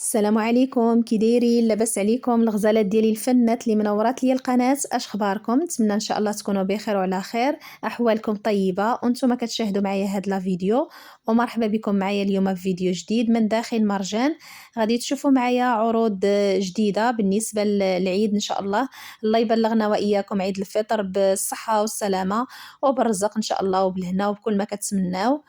السلام عليكم، كي دايرين؟ لاباس عليكم الغزالات ديالي الفنات اللي منورات ليا القناه؟ اش اخباركم؟ نتمنى ان شاء الله تكونوا بخير وعلى خير، احوالكم طيبه وانتم كتشاهدوا معايا هاد لا فيديو. ومرحبا بكم معايا اليوم في فيديو جديد من داخل مرجان. غادي تشوفوا معايا عروض جديده بالنسبه للعيد ان شاء الله. الله يبلغنا واياكم عيد الفطر بالصحه والسلامه وبالرزق ان شاء الله وبالهنا وبكل ما كتمناو.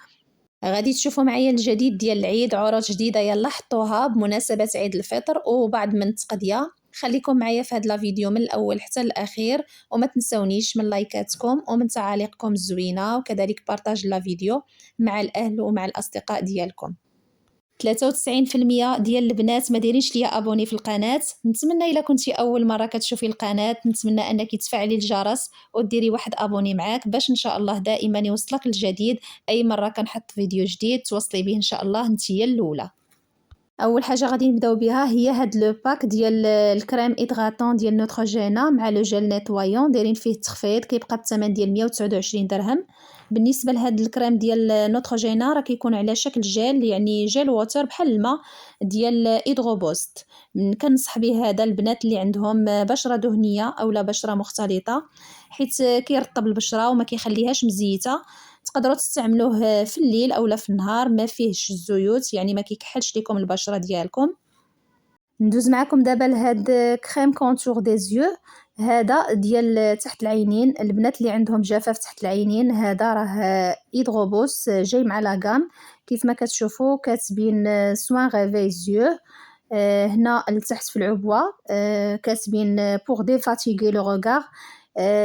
غادي تشوفوا معايا الجديد ديال العيد، عروض جديده يلا حطوها بمناسبه عيد الفطر وبعد من التقضيه. خليكم معايا في هاد لا فيديو من الاول حتى الاخير، وما تنسونيش من لايكاتكم ومن تعاليقكم الزوينه، وكذلك بارطاج لا فيديو مع الاهل ومع الاصدقاء ديالكم. 93% ديال البنات ما دايرينش ليا ابوني في القناه. نتمنى الا كنتي اول مره كتشوفي القناه نتمنى انك تفعلي الجرس وديري واحد ابوني معاك باش ان شاء الله دائما يوصلك الجديد. اي مره كنحط فيديو جديد توصلي به ان شاء الله نتيا الاولى. اول حاجه غادي نبداو بها هي هاد لو باك ديال الكريم ايدغاتون ديال نوتروجينا مع لو جيل نيتوايون، دايرين فيه التخفيض كيبقى بثمن ديال 129 درهم. بالنسبه لهاد الكريم ديال نوتروجينا راه كيكون على شكل جيل، يعني جيل ووتر بحال الماء ديال ايدغوبوست. كنصح به هذا البنات اللي عندهم بشره دهنيه اولا بشره مختلطه، حيت كيرطب البشره وما كيخليهاش مزيته. تقدروا تستعملوه في الليل اولا في النهار، ما فيهش الزيوت يعني ما كيكحلش لكم البشره ديالكم. ندوز معكم دابا لهاد كريم كونتور دي زيو، هذا ديال تحت العينين. البنات اللي عندهم جفاف تحت العينين هذا راه ايدغوبوس جاي مع لاغام. كيف ما كتشوفوا كاتبين سوان ريفي زيو هنا لتحت في العبوه، كاتبين بور ديفاتيغي لو روغار.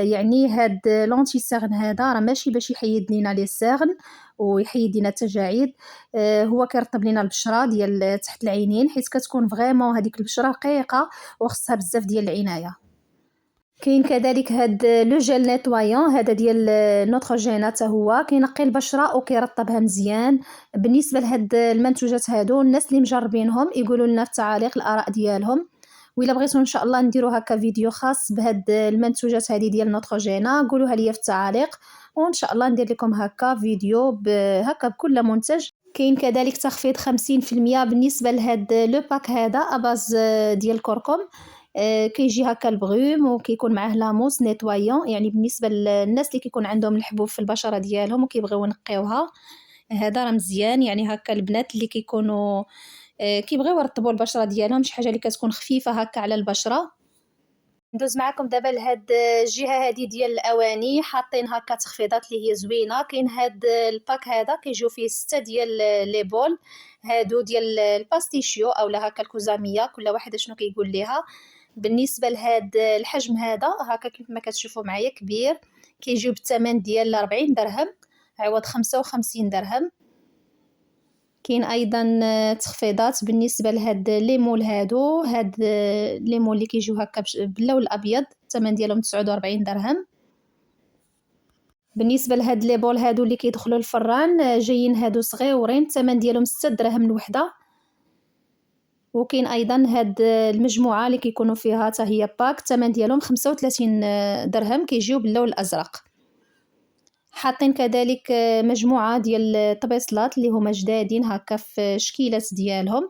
يعني هاد لونتي سيرن هذا راه ماشي باش يحيد لينا لي سيرن ويحيد لينا التجاعيد. هو كيرطب لينا البشره ديال تحت العينين، حيت كتكون فريمون هذيك البشره رقيقه وخصها بزاف ديال العنايه. كاين كذلك هاد لو جيل نيتوايون هذا ديال نوتروجينا حتى هو كينقي البشره وكيرطبها مزيان. بالنسبه لهاد المنتوجات هادو الناس اللي مجربينهم يقولوا لنا في التعاليق الاراء ديالهم، وإلا بغيتو ان شاء الله نديرو هكا فيديو خاص بهاد المنتوجات هذه ديال نوتروجينا قولوها ليا في التعاليق، وان شاء الله ندير لكم هكا فيديو هكا بكل منتج. كاين كذلك تخفيض 50% بالنسبه لهاد لو باك هذا اباز ديال الكركم. كيجي هكا البغيوم وكيكون معاه لاموس نيتوايون، يعني بالنسبه للناس اللي كيكون عندهم الحبوب في البشره ديالهم وكيبغيو ينقيوها هذا راه مزيان. يعني هكا البنات اللي كيكونوا كيبغيو يرطبوا البشره ديالهم، شي حاجه اللي كتكون خفيفه هكا على البشره. ندوز معكم دابا لهاد الجهه هذه ديال الاواني، حاطين هكا تخفيضات اللي هي زوينه. كاين هاد الباك هذا كيجيو فيه 6 ديال لي بول هادو ديال الباستيشيو اولا هكا الكوزاميه، كل واحد شنو كيقول ليها. بالنسبه لهاد الحجم هذا هكا كيف ما كتشوفوا معايا كبير، كيجيو بالثمن ديال 40 درهم عوض 55 درهم. كاين ايضا تخفيضات بالنسبه لهاد ليمول هادو، هاد ليمول اللي كيجيو هكا باللون الابيض الثمن ديالهم 49 درهم. بالنسبه لهاد لي بول هادو اللي كيدخلوا الفران جايين هادو صغيورين الثمن ديالهم 6 دراهم الوحده. وكاين ايضا هاد المجموعه اللي كيكونوا فيها حتى هي باك الثمن ديالهم 35 درهم كيجيو باللون الازرق. حاطين كذلك مجموعه ديال الطبيصلات اللي هما جدادين هكا في شكيلات ديالهم،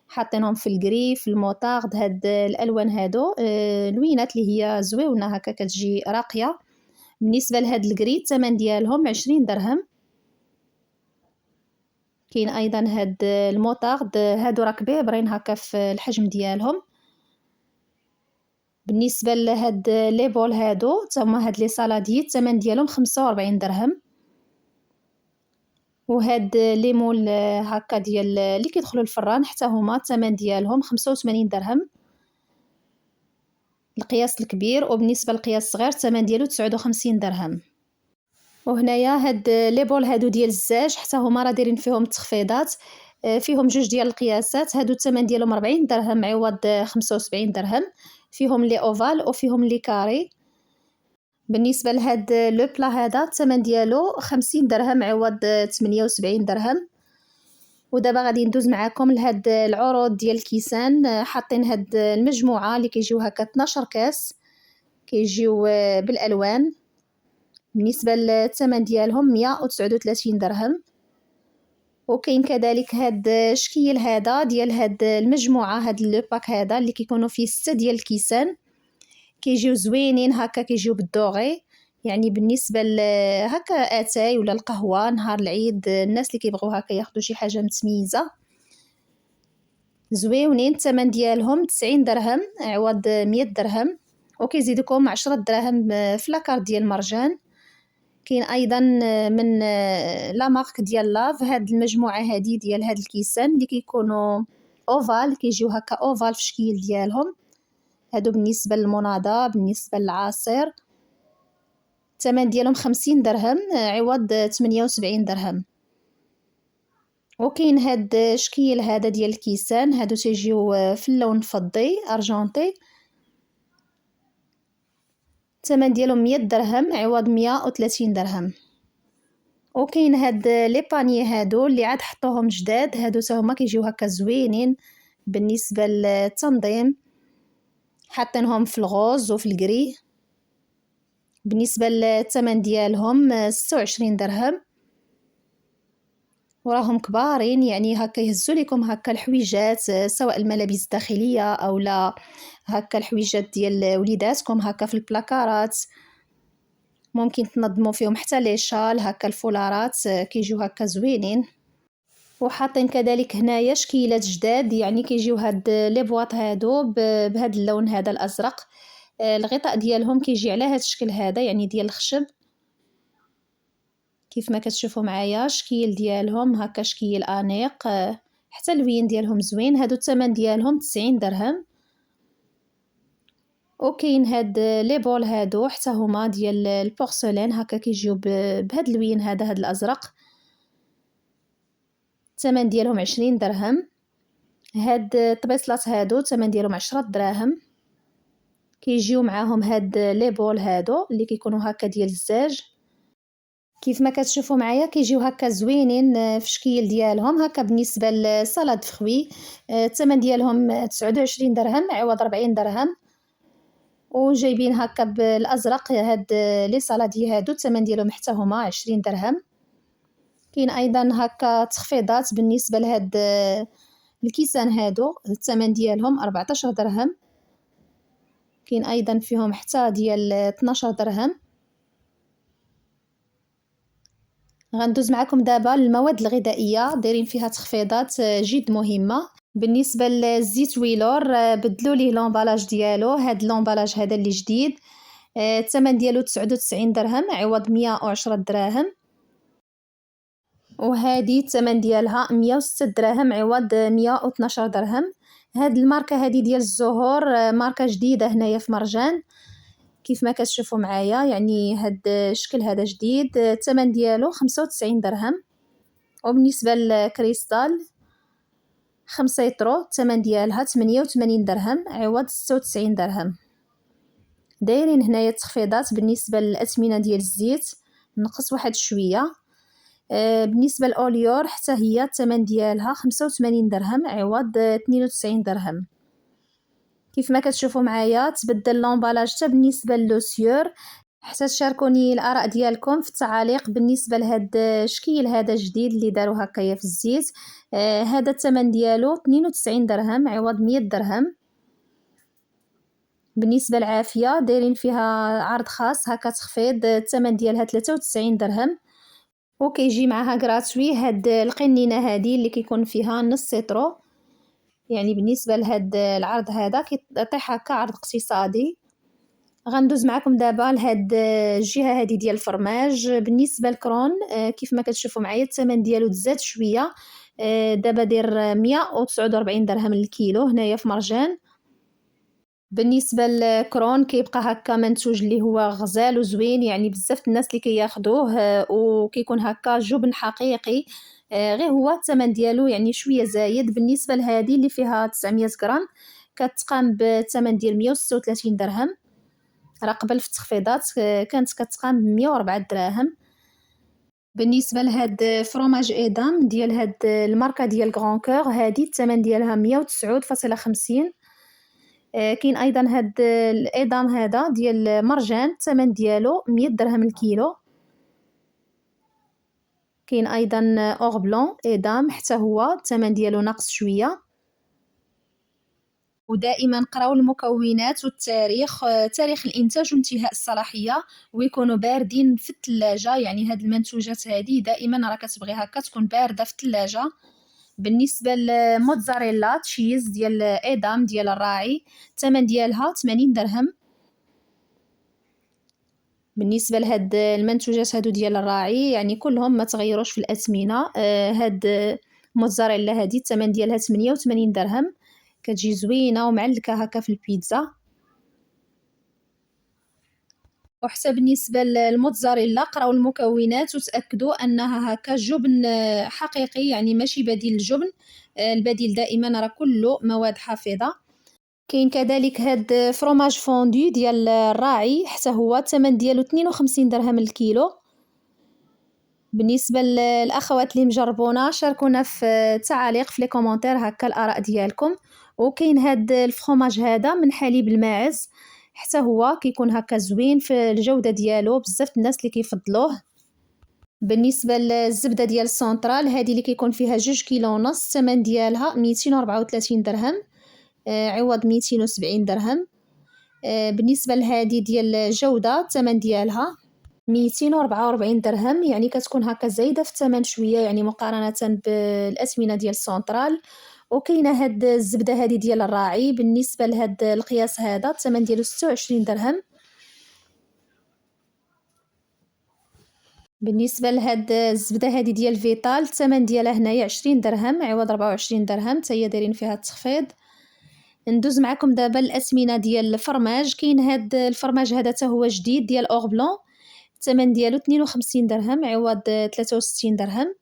حاطينهم في الكري في الموطارد. هاد الالوان هادو لوينات اللي هي زويونه هكا كتجي راقيه. بالنسبه لهاد الكري الثمن ديالهم 20 درهم. كاين ايضا هاد الموطارد هادو راه كبيبرين هكا في الحجم ديالهم. بالنسبه لهاد لي بول هادو تما هاد لي صالادي الثمن ديالهم 45 درهم. وهاد ليمون هكا ديال اللي كيدخلوا الفران حتى هما الثمن ديالهم 85 درهم القياس الكبير، وبالنسبه للقياس الصغير الثمن ديالو 59 درهم. وهنايا هاد لي بول هادو ديال الزاج حتى هما راه دايرين فيهم التخفيضات، فيهم جوج ديال القياسات. هادو الثمن ديالهم 40 درهم عوض 75 درهم. فيهم لي اوفال وفيهم لي كاري. بالنسبه لهاد لو بلا هذا الثمن ديالو 50 درهم عوض 78 درهم. ودابا غادي ندوز معكم لهاد العروض ديال الكيسان. حاطين هاد المجموعه اللي كيجيو هكا 12 كاس كيجيو بالالوان. بالنسبه للثمن ديالهم 139 درهم. وكاين كذلك هاد الشكيل هذا ديال هاد المجموعة، هاد لو باك هذا اللي كيكونوا فيه 6 ديال الكيسان، كيجيو زوينين هكا، كيجيو بالدوغي. يعني بالنسبة هكا اتاي ولا القهوة نهار العيد، الناس اللي كيبغيو هكا ياخدو شي حاجة متميزة زويونين. الثمن ديالهم 90 درهم عوض 100 درهم، وكيزيدوكم 10 دراهم في لاكارت ديال مرجان. كاين ايضا من لا مارك ديال لاف هاد المجموعه هادي ديال هاد الكيسان اللي كيكونوا اوفال، كيجيو هكا اوفال في الشكل ديالهم. هادو بالنسبه للمناضه. بالنسبه للعصير الثمن ديالهم 50 درهم عوض 78 درهم. وكاين هاد الشكل هذا ديال الكيسان، هادو تيجيو في اللون الفضي ارجونتي، الثمن ديالهم 100 درهم عوض 130 درهم. وكاين هاد لي باني هادو اللي عاد حطوهم جداد، هادو تا هما كيجيو هكا زوينين بالنسبه للتنظيم، حاطينهم في الغوز وفي الكري. بالنسبه للثمن ديالهم 26 درهم، وراهم كبارين، يعني هكا يهزوا لكم هكا الحويجات، سواء الملابس الداخليه او لا هكا الحويجات ديال وليداتكم هكا في البلاكارات. ممكن تنظموا فيهم حتى لي شال هكا الفولارات، كيجيو هكا زوينين. وحاطين كذلك هنايا شكيلات جداد، يعني كيجيو هاد لي بواط هادو بهذا اللون هذا الازرق. الغطاء ديالهم كيجي على هذا الشكل هذا، يعني ديال الخشب كيف ما كتشوفوا معايا. شكيل ديالهم هكا شكيل انيق، حتى اللوين ديالهم زوين. هادو الثمن ديالهم 90 درهم. وكاين هاد لي بول هادو حتى هما ديال البورسلين، هكا كيجيو بهاد اللوين هذا، هاد الازرق، الثمن ديالهم 20 درهم. هاد الطبيصلات هادو الثمن ديالهم 10 دراهم. كيجيو معاهم هاد لي بول هادو اللي كيكونوا هكا ديال الزاج، كيف ما كتشوفوا معايا كيجيو هكا زوينين في الشكل ديالهم. هكا بالنسبه للسلطه فخوي الثمن ديالهم 29 درهم عوض 40 درهم. وجايبين هكا بالازرق هاد لي سالادي هادو الثمن ديالهم حتى هما 20 درهم. كاين ايضا هكا تخفيضات بالنسبه لهاد الكيسان هادو، الثمن ديالهم 14 درهم. كاين ايضا فيهم حتى ديال 12 درهم. غندوز معكم دابا المواد الغذائيه، دايرين فيها تخفيضات جد مهمه. بالنسبه للزيت ويلور بدلوا ليه لومبالاج ديالو، هاد لومبالاج هذا اللي جديد، الثمن ديالو 99 درهم عوض 110 دراهم. وهذه الثمن ديالها 106 دراهم عوض 112 درهم. هاد الماركه هذه ديال الزهور ماركه جديده هنايا في مرجان، كيف ما كتشوفوا معايا. يعني هاد الشكل هذا جديد، الثمن ديالو 95 درهم. وبالنسبه للكريستال 5 يطرو الثمن ديالها 88 درهم عوض 96 درهم. دايرين هنايا تخفيضات بالنسبه للاثمنه ديال الزيت، نقص واحد شويه. بالنسبه للاوليور حتى هي الثمن ديالها 85 درهم عوض 92 درهم. كيف ما كتشوفوا معايا تبدل لومبالاج حتى بالنسبه للوسيور. حتى تشاركوني الاراء ديالكم في التعاليق بالنسبه لهاد الشكل هذا جديد اللي داروا هكايا في الزيت. هذا الثمن ديالو 92 درهم عوض 100 درهم. بالنسبه للعافيه دايرين فيها عرض خاص هكا تخفيض، الثمن ديالها 93 درهم. وكيجي معها غراتوي هاد القنينه هذه اللي كيكون فيها نص سيترو. يعني بالنسبه لهاد العرض هذا كيطيح هكا عرض اقتصادي. غندوز معكم دابا لهاد الجهه هذه ديال الفرماج. بالنسبه للكرون كيف ما كتشوفوا معايا الثمن ديالو تزاد شويه، دابا داير 149 درهم للكيلو هنايا في مرجان. بالنسبه للكرون كيبقى هكا منتوج اللي هو غزال وزوين، يعني بزاف الناس اللي كياخذوه وكيكون هكا جبن حقيقي. غير هو الثمن ديالو يعني شويه زايد. بالنسبه لهذه اللي فيها 900 غرام كتقام بالثمن ديال 136 درهم. راه قبل في التخفيضات كانت كتقام ب 104 دراهم. بالنسبه لهاد فروماج ايدام ديال هاد الماركه ديال غران كور، هذه الثمن ديالها 109.50. كاين ايضا هاد الايدام هذا ديال مرجان الثمن ديالو 100 درهم الكيلو. كاين ايضا اور بلون ادام، حتى هو الثمن ديالو ناقص شويه. ودائما قراو المكونات والتاريخ، تاريخ الانتاج وانتهاء الصلاحيه، ويكونوا باردين في الثلاجه. يعني هاد المنتوجات هذه دائما راه كتبغي هكا تكون بارده في الثلاجه. بالنسبه للموتزاريلا تشيز ديال ادام ديال الراعي، الثمن ديالها 80 درهم. بالنسبه لهاد المنتوجات هادو ديال الراعي يعني كلهم ما تغيروش في الاثمنه. هاد موتزاريلا هادي الثمن ديالها 88 درهم، كتجي زوينه ومعلكه هكا في البيتزا. وحتى بالنسبه للموتزاريلا قراو المكونات وتاكدوا انها هكا جبن حقيقي، يعني ماشي بديل الجبن. البديل دائما راه كله مواد حافظه. كاين كذلك هاد فروماج فوندو ديال الراعي، حتى هو الثمن ديالو 52 درهم الكيلو. بالنسبه للاخوات اللي مجربونا شاركونا في التعاليق في لي كومونتير هكا الاراء ديالكم. وكاين هاد الفرomاج هذا من حليب الماعز، حتى هو كيكون هكا زوين في الجوده ديالو، بزاف الناس اللي كيفضلوه. بالنسبه للزبده ديال سنترال هذه اللي كيكون فيها 2 كيلو ونص، الثمن ديالها 234 درهم عوض 270 درهم. بالنسبه لهذه ديال الجوده الثمن ديالها 244 درهم، يعني كتكون هكا زايده في الثمن شويه يعني مقارنه بالاثمنه ديال سنترال. وكاينه هاد الزبده هذه ديال الراعي، بالنسبه لهاد القياس هذا الثمن ديالو 26 درهم. بالنسبه لهاد الزبده هذه ديال فيتال الثمن ديالها هنايا 20 درهم عوض 24 درهم، حتى هي دايرين فيها التخفيض. ندوز معكم دابا الاثمنه ديال الفرماج. كاين هاد الفرماج هذا حتى هو جديد ديال اور بلون، الثمن ديالو 52 درهم عوض 63 درهم.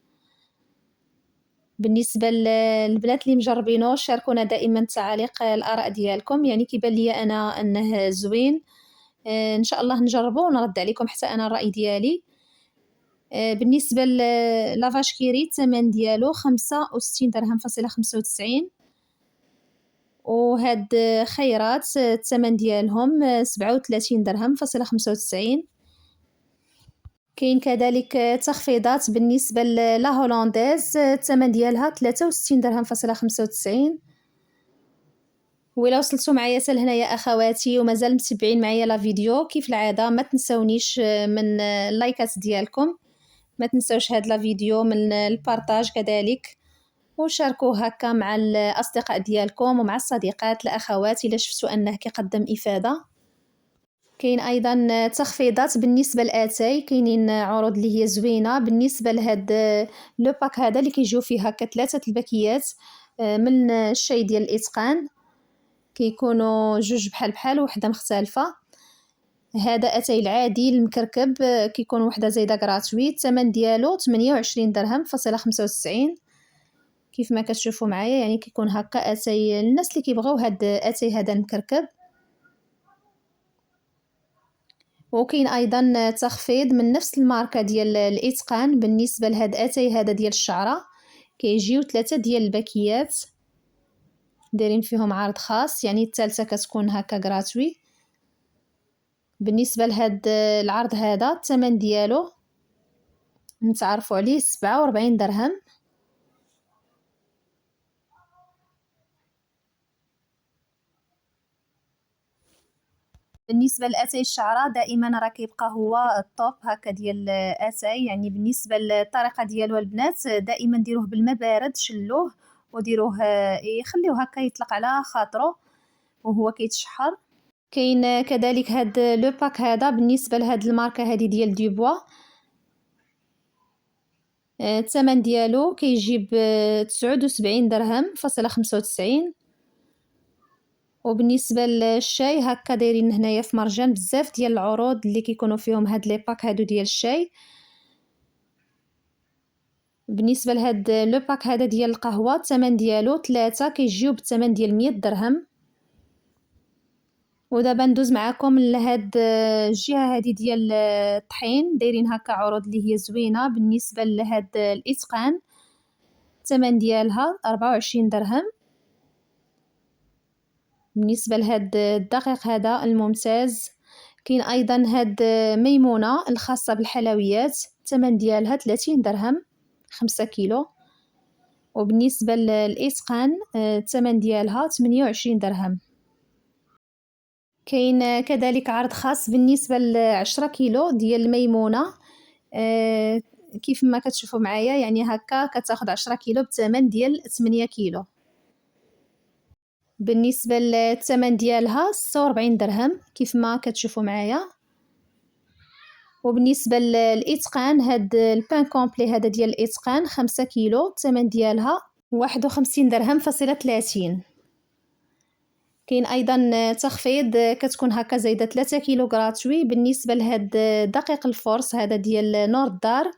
بالنسبه للبنات اللي مجربينه شاركونا دائما التعاليق الاراء ديالكم، يعني كيبان لي انا انه زوين. ان شاء الله نجربه ونرد عليكم حتى انا الراي ديالي. بالنسبه لافاش كيري الثمن ديالو 65 درهم فاصله 95. وهاد خيرات الثمن ديالهم 37 درهم فاصله 95. كاين كذلك تخفيضات بالنسبه لا هولنديز، الثمن ديالها 63 درهم فاصله 95. وإلا وصلتوا معايا حتى لهنايا اخواتي ومازال متبعين معايا لا فيديو، كيف العاده ما تنسونيش من اللايكات ديالكم، ما تنسوش هاد لا فيديو من البارطاج كذلك، وشاركوه هكا مع الاصدقاء ديالكم ومع الصديقات الاخوات الا شفتوا انه كيقدم افاده. كاين ايضا تخفيضات بالنسبه لاتاي، كاينين عروض اللي هي زوينه بالنسبه لهاد لو باك هذا اللي كيجيو فيه هكا 3 الباكيات من الشاي ديال الاتقان، كيكونوا جوج بحال بحال وحده مختلفه. هذا اتاي العادي المكركب كيكون وحده زايده غراتويت، الثمن ديالو 28 درهم فاصله 95. كيف ما كتشوفوا معايا يعني كيكون هكا اتاي الناس اللي كيبغيو هاد اتاي هذا المكركب. وكاين ايضا تخفيض من نفس الماركه ديال الاتقان بالنسبه لهاد اتاي هذا ديال الشعره، كيجيو 3 ديال الباكيات دايرين فيهم عرض خاص، يعني الثالثه كتكون هكا غراتوي. بالنسبه لهاد العرض هذا الثمن ديالو نتعرفوا عليه 47 درهم. بالنسبه لاتاي الشعره دائما راه كيبقى هو الطوب هكا ديال اتاي، يعني بالنسبه للطريقه ديالو البنات دائما ديروه بالماء بارد، شلوه وديروه يخليوه هكا يطلق على خاطره وهو كيتشحر. كاين كذلك هاد لو باك هذا بالنسبه لهاد الماركه هذه ديال دوبوا، الثمن ديالو كيجيب 79 درهم فاصله 95. وبالنسبه للشاي هكا دايرين هنايا في مرجان بزاف ديال العروض اللي كيكونوا فيهم هاد لي باك هادو ديال الشاي. بالنسبه لهاد لو باك هذا ديال القهوه الثمن ديالو 3 كيجيو بالثمن ديال 100 درهم. ودابا ندوز معكم لهاد الجهه هذه ديال الطحين، دايرين هكا عروض اللي هي زوينه بالنسبه لهاد الاتقان، الثمن ديالها 24 درهم. بالنسبه لهاد الدقيق هذا الممتاز كاين ايضا هاد ميمونه الخاصه بالحلويات، الثمن ديالها 30 درهم. 5 كيلو. وبالنسبة للإتقان الثمن ديالها 28 درهم. كاين كذلك عرض خاص بالنسبة ل10 كيلو ديال الميمونة. كيف ما كتشوفوا معايا يعني هكا كتاخد 10 كيلو بثمن ديال 8 كيلو. بالنسبة للثمن ديالها 46 درهم كيف ما كتشوفوا معايا. وبالنسبة للإتقان هاد البان كومبلي هذا ديال الإتقان 5 كيلو الثمن ديالها 51 درهم فاصلة 30. كاين ايضا تخفيض كتكون هكا زايده 3 كيلو غراتوي بالنسبه لهاد دقيق الفورس هذا ديال نور الدار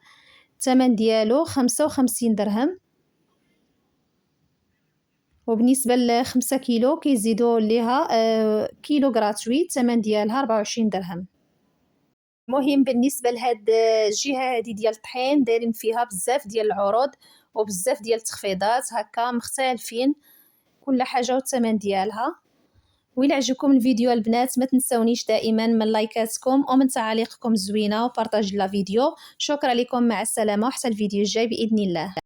الثمن ديالو 55 درهم. وبالنسبه ل 5 كيلو كيزيدوا ليها كيلو غراتوي الثمن ديالها 24 درهم. مهم بالنسبه لهاد الجهه هذه ديال الطحين دايرين فيها بزاف ديال العروض وبزاف ديال التخفيضات هكا مختلفين كل حاجه والثمن ديالها. وإلا عجبكم الفيديو البنات ما تنسونيش دائما من لايكاتكم ومن تعاليقكم الزوينه وبارطاج لا فيديو. شكرا لكم، مع السلامه، وحتى الفيديو الجاي باذن الله.